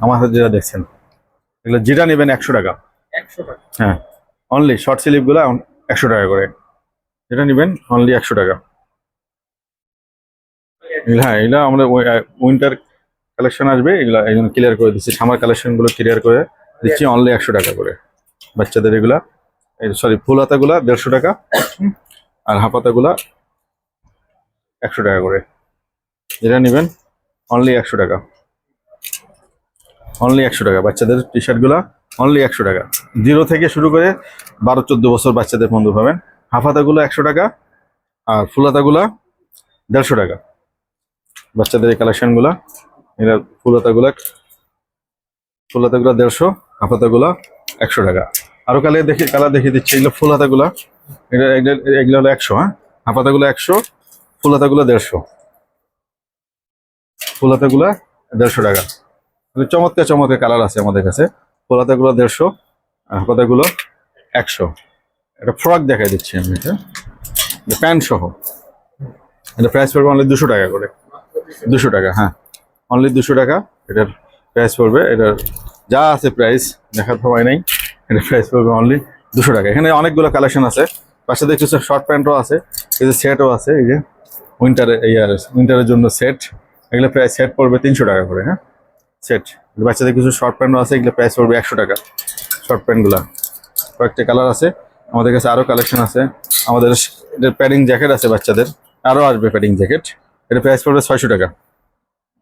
আমার হাতে যেটা দেখছেন এগুলো যেটা নেবেন 100 টাকা। 100 টাকা। হ্যাঁ, অনলি শর্ট স্লিপগুলো 100 টাকা করে, যেটা নেবেন অনলি 100 টাকা। হ্যাঁ, এগুলো আমরা উইন্টার কালেকশন আসবে, এগুলো এই জন্য ক্লিয়ার করে দিচ্ছি, সামার কালেকশনগুলো ক্লিয়ার করে দিচ্ছি অনলি 100 টাকা করে বাচ্চাদের। এগুলা সরি, ফুল হাতাগুলা 150 টাকা, আর হাফ হাতাগুলা 100 টাকা করে, যেটা নেবেন অনলি 100 টাকা। অনলি 100 টাকা বাচ্চাদের টি শার্টগুলা, অনলি 100 টাকা। 0 থেকে শুরু করে 12-14 বছর বাচ্চাদের বন্ধু পাবেন। হাফ হাতাগুলো 100 টাকা, আর ফুল হাতাগুলা 150 টাকা। বাচ্চাদের এই কালেকশনগুলা, এরা ফুল হাতাগুলা 150, হাফ হাতাগুলা 100 টাকা। আরো কালার দেখিয়ে দিচ্ছি। এগুলো ফুল হাতাগুলা, এগুলো হলো 100, হ্যাঁ, হাফ হাতাগুলো 100, ফুল হাতাগুলো 150। ফুল হাতাগুলা 150 টাকা। চমৎকার চমৎকার কালার আছে আমাদের কাছে। ফুল হাতাগুলো 150, আর হাফ হাতাগুলো 100। একটা ফ্রক দেখাই দিচ্ছি আমি, এটা প্যান্ট সহ। এটা প্রাইস পড়বে অনলি 200 টাকা করে। 200 টাকা, হ্যাঁ, অনলি 200 টাকা এটার প্রাইস পড়বে। এটার যা আছে প্রাইস দেখার সময় নেই। এটার প্রাইস পড়বে অনলি 200 টাকা। এখানে অনেকগুলো কালেকশন আছে, পাশে কিছু শর্ট প্যান্টও আছে, এই যে সেটও আছে, এই যে উইন্টারের জন্য সেট। এগুলো প্রাইস সেট পড়বে 300 টাকা করে, হ্যাঁ, সেট। বাচ্চাদের কিছু শর্ট প্যান্টও আছে, এগুলো প্রাইস পড়বে 100 টাকা। শর্ট প্যান্টগুলা কয়েকটা কালার আছে আমাদের কাছে, আরও কালেকশন আছে আমাদের। এটার প্যাডিং জ্যাকেট আছে বাচ্চাদের, আরও আসবে প্যাডিং জ্যাকেট। এটা প্রাইস পড়বে 600 টাকা।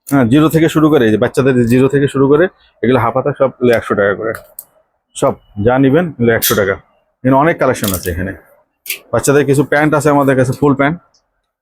হ্যাঁ, 0 থেকে শুরু করে, এই যে বাচ্চাদের 0 থেকে শুরু করে এগুলো হাফ হাতা সব 100 টাকা করে। সব যা নেবেন 100 টাকা। এখানে অনেক কালেকশন আছে। এখানে বাচ্চাদের কিছু প্যান্ট আছে আমাদের কাছে, ফুল প্যান্ট,